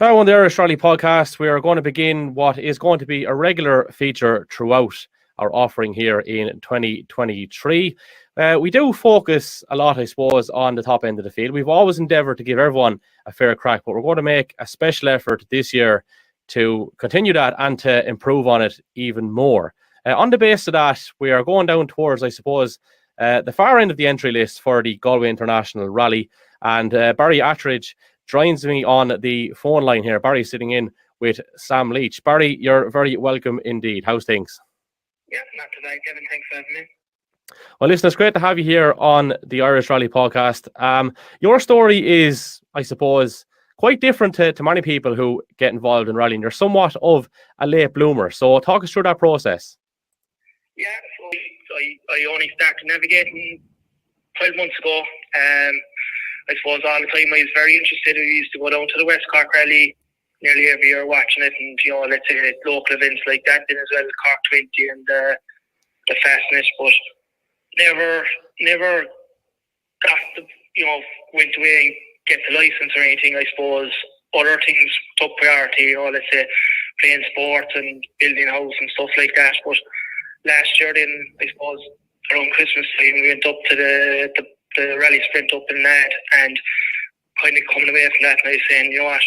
Now on the Irish Rally podcast, we are going to begin what is going to be a regular feature throughout our offering here in 2023. We do focus a lot, I suppose, on the top end of the field. We've always endeavoured to give everyone a fair crack, but we're going to make a special effort this year to continue that and to improve on it even more. On the base of that, we are going down towards, I suppose, the far end of the entry list for the Galway International Rally. And Barry Attridge joins me on the phone line here. Barry sitting in with Sam Leach. Barry, you're very welcome indeed. How's things? Yeah, not too bad, Kevin. Thanks for having me. Well, listen, it's great to have you here on the Irish Rally podcast. Your story is, I suppose, quite different to many people who get involved in rallying. You're somewhat of a late bloomer. So talk us through that process. Yeah, so I only started navigating 12 months ago. I suppose all the time I was very interested. We used to go down to the West Cork Rally nearly every year watching it, and let's say local events like that then as well, Cork 20 and the Fastness, but never got the went away and get the license or anything. I suppose other things took priority, let's say playing sports and building a house and stuff like that. But last year then, I suppose around Christmas time, we went up to the rally sprint up in Nad, and kind of coming away from that, and I was saying, you know what,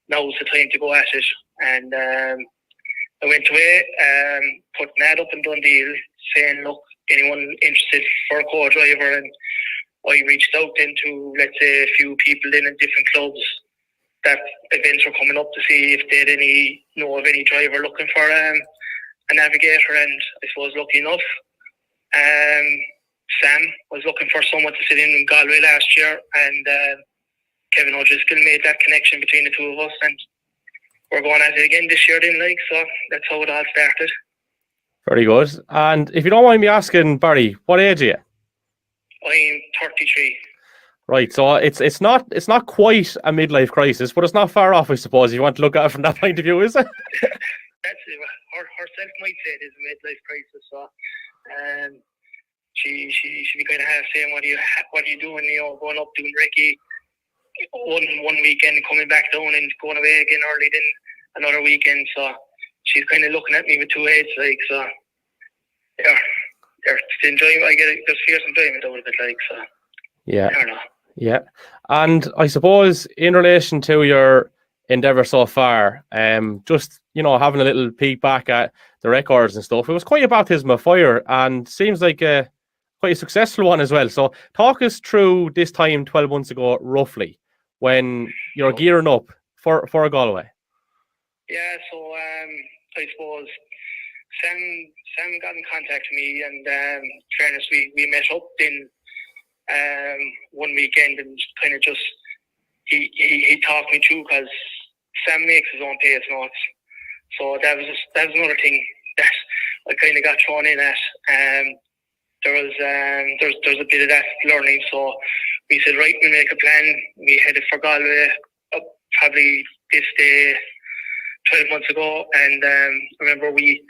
now's the time to go at it. And I went away, put Nad up in Dundee, saying, look, anyone interested for a co-driver? And I reached out into, let's say, a few people in different clubs that events were coming up to see if they had know of any driver looking for a navigator. And I suppose lucky enough, Sam was looking for someone to sit in Galway last year, and Kevin O'Driscoll made that connection between the two of us, and we're going at it again this year then, so that's how it all started. Very good. And if you don't mind me asking, Barry, what age are you? I'm 33. Right, so it's not quite a midlife crisis, but it's not far off, I suppose, if you want to look at it from that point of view, is it? That's it. Herself might say it is a midlife crisis, so she should be kind of half saying, what are you doing, going up doing recce one weekend, coming back down and going away again early then another weekend. So she's kind of looking at me with two heads, so yeah, there's enjoyment. I get there's fierce enjoyment out of it, so yeah, I don't know. Yeah. And I suppose in relation to your endeavour so far, just having a little peek back at the records and stuff, it was quite a baptism of fire, and seems like quite a successful one as well. So talk us through this time 12 months ago, roughly, when you're gearing up for a Galway. Yeah, so I suppose Sam got in contact with me, and fairness, we met up then one weekend, and kind of just he talked me through, because Sam makes his own pace notes, so that was another thing that I kind of got thrown in at. There's a bit of that learning, so we said, right, we'll make a plan. We headed for Galway probably this day 12 months ago, and I remember we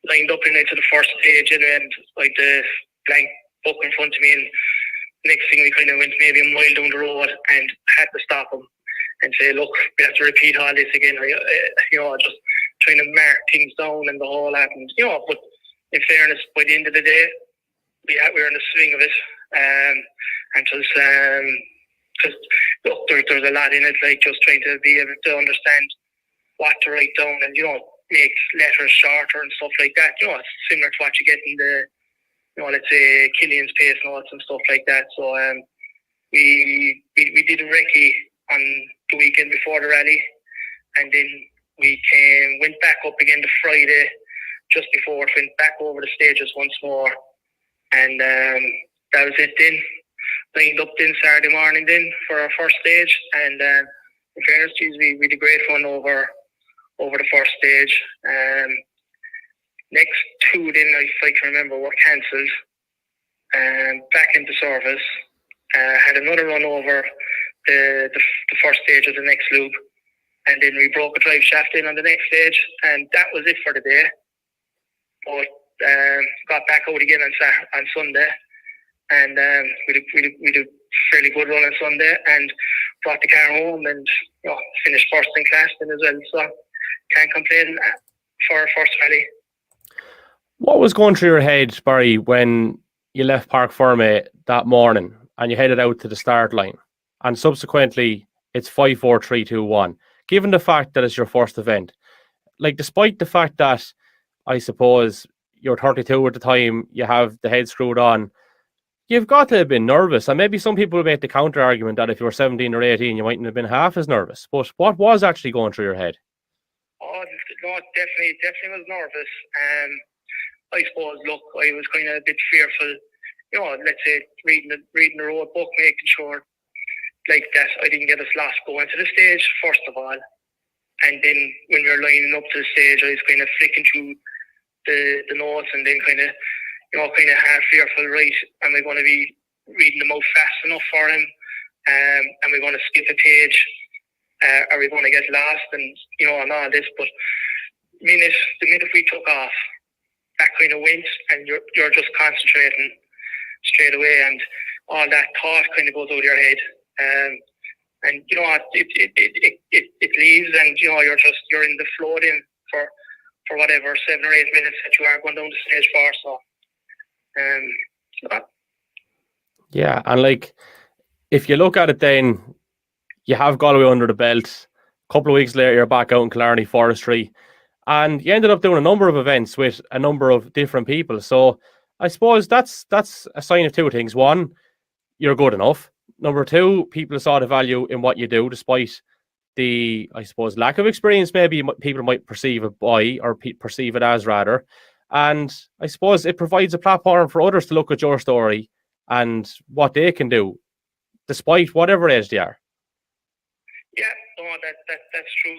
lined up to the first stage, and like the blank book in front of me, and next thing we kind of went maybe a mile down the road and had to stop him and say, look, we have to repeat all this again. Just trying to mark things down and the whole lot, and but in fairness, by the end of the day, we were in the swing of it, and just because look, there's a lot in it, like just trying to be able to understand what to write down, and make letters shorter and stuff like that. It's similar to what you get in the let's say Killian's pace notes and stuff like that. So we did a recce on the weekend before the rally, and then we went back up again the Friday just before it, went back over the stages once more, and that was it then. Lined up then Saturday morning then for our first stage, and in fairness, we did great fun over the first stage. Next two then, if I can remember, were cancelled, back into service. Had another run over the first stage of the next loop, and then we broke a drive shaft in on the next stage, and that was it for the day. But got back out again on Sunday, and we did fairly good run on Sunday, and brought the car home and finished first in class then as well. So can't complain for a first rally. What was going through your head, Barry, when you left Park Ferme that morning and you headed out to the start line, and subsequently it's 5, 4, 3, 2, 1? Given the fact that it's your first event, like, despite the fact that I suppose you're 32 at the time, you have the head screwed on, you've got to have been nervous. And maybe some people make the counter argument that if you were 17 or 18, you mightn't have been half as nervous. But what was actually going through your head? Oh, no, definitely was nervous. I suppose, look, I was kind of a bit fearful, let's say reading the road book, making sure like that I didn't get us lost going to the stage, first of all. And then when we were lining up to the stage, I was kind of flicking through the notes and then kind of half fearful, right? Am I going to be reading them out fast enough for him? Am I going to skip a page? Are we going to get lost? And, and all this. But the minute we took off, that kind of went, and you're just concentrating straight away, and all that thought kind of goes out of your head. And you know what, it leaves, and you're in the flow then for whatever 7 or 8 minutes that you are going down the stage for. So, yeah, and like, if you look at it, then you have Galway under the belt. A couple of weeks later, you're back out in Killarney Forestry. And you ended up doing a number of events with a number of different people. So I suppose that's a sign of two things. One, you're good enough. Number two, people saw the value in what you do, despite the, I suppose, lack of experience maybe people might perceive it by, or perceive it as, rather. And I suppose it provides a platform for others to look at your story and what they can do, despite whatever age they are. Yeah, no, that's true.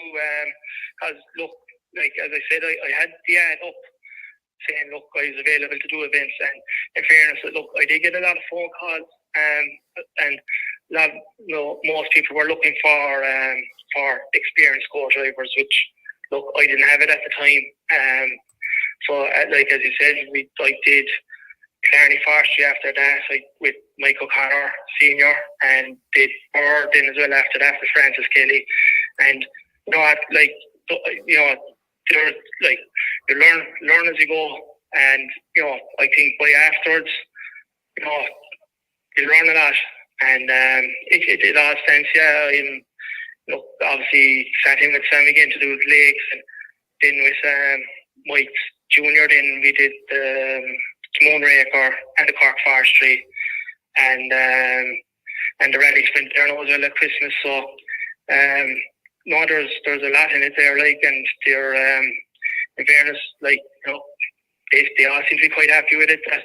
Because look, like as I said, I had the ad up saying, look, I was available to do events, and in fairness, look, I did get a lot of phone calls, and a lot, most people were looking for experienced co-drivers, which, look, I didn't have it at the time. So, like as you said, I did Killarney Forestry after that, with Mike O'Connor Senior, and did Borden as well after that with Francis Kelly, and there's like, you learn as you go, and I think by afterwards, you learn a lot, and it all sense. Yeah, obviously sat in with Sam again to do the legs, and then with Mike Junior, then we did the Moonraker and the Cork Forestry, and the rally sprint there now as well at Christmas. So no, there's a lot in it there, like, and they're in fairness, like, they all seem to be quite happy with it. That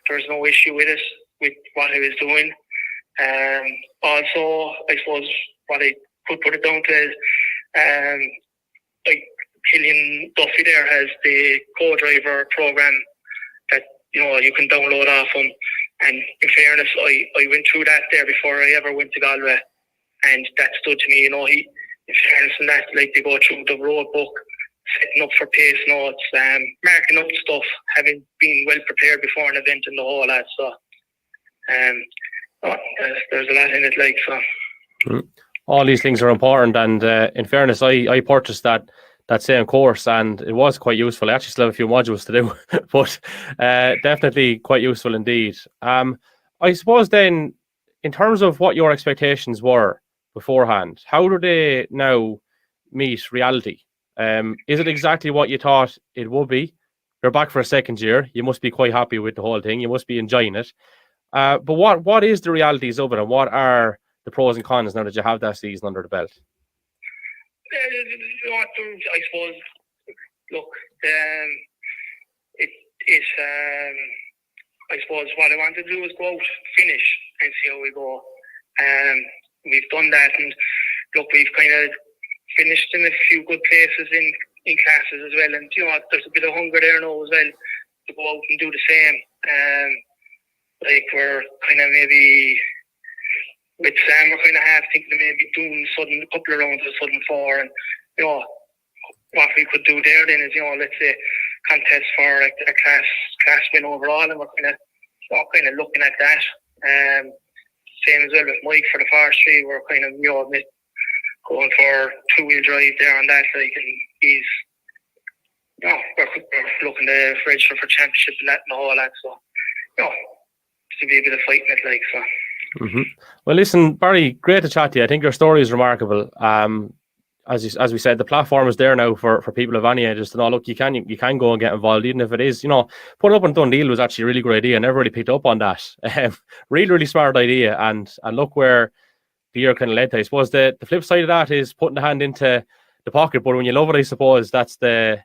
there's no issue with it, with what I was doing. Also, I suppose what I could put it down to is, like, Killian Duffy there has the co-driver program that you can download off him. And in fairness, I went through that there before I ever went to Galway, and that stood to me. In fairness, and that, like, they go through the road book, setting up for pace notes, marking up stuff, having been well prepared before an event and the whole lot. So, there's a lot in it, like, so. All these things are important, and in fairness, I purchased that same course, and it was quite useful. I actually still have a few modules to do, but definitely quite useful indeed. I suppose then, in terms of what your expectations were beforehand, how do they now meet reality? Is it exactly what you thought it would be? You're back for a second year. You must be quite happy with the whole thing. You must be enjoying it. But what is the realities of it, and what are the pros and cons now that you have that season under the belt? I suppose, look, I suppose what I wanted to do was go out, finish, and see how we go. We've done that, and look, we've kind of finished in a few good places in classes as well, and there's a bit of hunger there now as well to go out and do the same. Like, we're kind of maybe with Sam, we're kind of half thinking of maybe doing a couple of rounds of sudden four, and what we could do there then is, let's say, contest for a class win overall, and we're kind of looking at that. same as well with Mike for the forestry. We're kind of, going for 2-wheel drive there on that, like, and he's, we're looking to register for championship and that and all that, so, to be a bit of fighting it, like, so. Mm-hmm. Well, listen, Barry, great to chat to you. I think your story is remarkable. As we said, the platform is there now for people of any ages to know, look, you can go and get involved, even if it is, put up in Dundee was actually a really good idea, and everybody picked up on that. Really, really smart idea, and look where the year kind of led to. I suppose the flip side of that is putting the hand into the pocket, but when you love it, I suppose that's the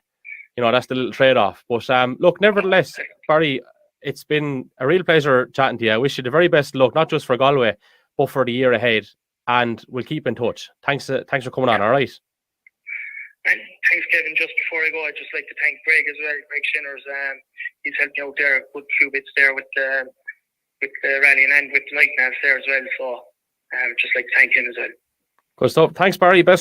little trade-off. But look, nevertheless, Barry, it's been a real pleasure chatting to you. I wish you the very best luck, not just for Galway, but for the year ahead. And we'll keep in touch. Thanks for coming on, all right? And thanks, Kevin. Just before I go, I'd just like to thank Greg as well, Greg Shinners. He's helped me out there a good few bits there with the rallying and with the night navs there as well. So I'd just like to thank him as well. Good stuff. Thanks, Barry. Best